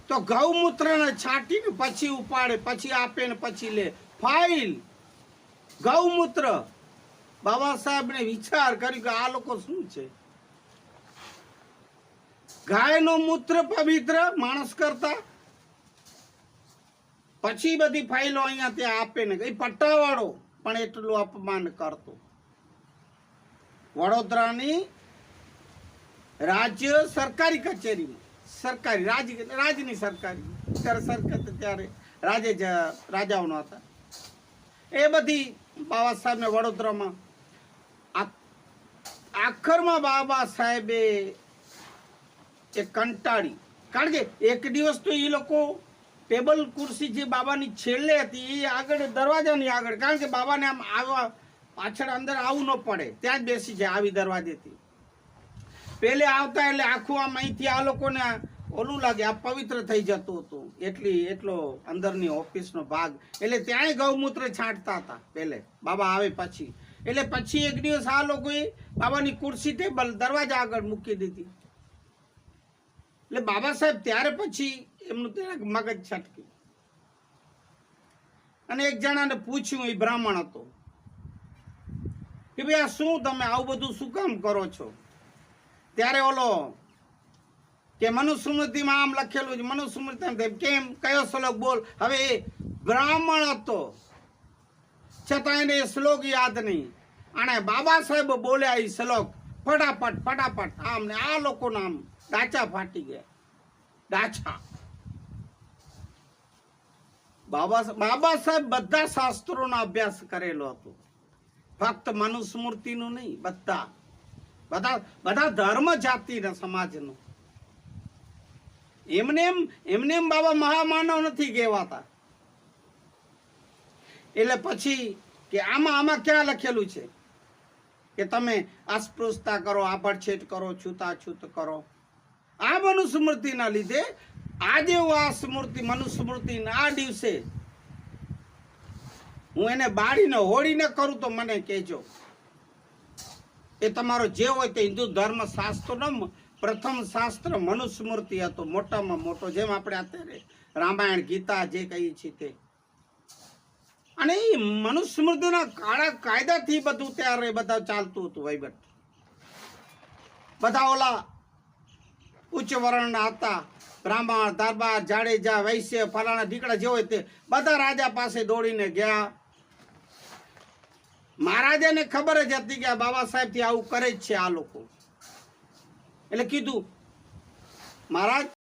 તો ગૌમૂત્રને છાંટીને પછી ઉપાડે, પછી આપે ને પછી લે. ફાઇલ ગૌમૂત્ર. બાબા સાહેબને વિચાર કર્યું કે આ લોકો શું છે. ગાયનો મૂત્ર પવિત્ર માણસ કરતા, પછી બધી ફાઇલો અહીંયા ત્યાં આપે ને. એ પટ્ટાવાળો પણ એટલું અપમાન કરતો. વડોદરાની રાજ્ય સરકારી કચેરીમાં, સરકારી રાજની સરકારી, ત્યારે સરકાર ત્યારે રાજાઓનો હતા. એ બધી બાબા સાહેબને વડોદરામાં આખરમાં બાબા સાહેબે એ કંટાળી. કારણ કે એક દિવસ તો એ લોકો ટેબલ ખુરશી જે બાબાની છેલ્લે હતી એ આગળ દરવાજાની આગળ, કારણ કે બાબાને આમ આવવા પાછળ અંદર આવવું ન પડે, ત્યાં જ બેસી જાય આવી દરવાજેથી. પેલે આવતા એટલે આખું આમ અહીંથી આ લોકોને ઓલું લાગે, આ પવિત્ર થઈ જતું હતું. એટલો અંદરની ઓફિસનો ભાગ, એટલે ત્યાંય ગૌમૂત્ર છાંટતા હતા પેલે બાબા આવે પછી. એટલે પછી એક દિવસ આ લોકોએ બાબાની ખુરશી ટેબલ દરવાજા આગળ મૂકી દીધી. એટલે બાબા સાહેબ ત્યારે પછી એમનું મગજ છટક્યું અને એક જણાને પૂછ્યું, એ બ્રાહ્મણ હતો, કે ભાઈ આ શું તમે આવું બધું શું કામ કરો છો? ત્યારે ઓલો કે મનુસ્મૃતિમાં આમ લખેલું છે, મનુસ્મૃતિ કેમ, કયો શ્લોક બોલ. હવે એ બ્રાહ્મણ હતો છતાં એને એ શ્લોક યાદ નહીં, અને બાબા સાહેબ બોલ્યા એ શ્લોક ફટાફટ આમ ને આ લોકોના આમ ડાચા ફાટી ગયા. ડાચા. બાબા સાહેબ બધા શાસ્ત્રોનો અભ્યાસ કરેલો હતો, ફક્ત મનુસ્મૃતિનું નહીં, બધા ધર્મ જાતિના સમાજનો. એમને બાબા મહામાનવ નથી કહેવાતા. એટલે પછી કે આમાં ક્યાં લખેલું છે કે તમે અસ્પૃશ્યતા કરો, આભડછેદ કરો, છૂતાછૂત કરો? આ મનુસ્મૃતિના લીધે આજે હું આ સ્મૃતિ મનુસ્મૃતિના આ દિવસે હું એને બાળીને હોળીને કરું તો મને કહેજો. એ તમારો જે હોય તે હિન્દુ ધર્મ શાસ્ત્રનો પ્રથમ શાસ્ત્ર મનુસ્મૃતિ હતો, મોટામાં મોટો. જેમ આપણે અત્યારે રામાયણ, ગીતા જે કહીએ છીએ તે. અને એ મનુસ્મૃતિના કાળા કાયદાથી બધું ત્યારે બધા ચાલતું હતું વહીવટ. બધા ઓલા ઉચ્ચ વર્ણના હતા, બ્રાહ્મણ, દરબાર, જાડેજા, વૈશ્ય, ફલાણા ઢીકડા જે હોય તે બધા રાજા પાસે દોડીને ગયા. મહારાજાને ખબર જ હતી કે આ બાબા સાહેબ થી આવું કરે જ છે આ લોકો. એટલે કીધું, મહારાજ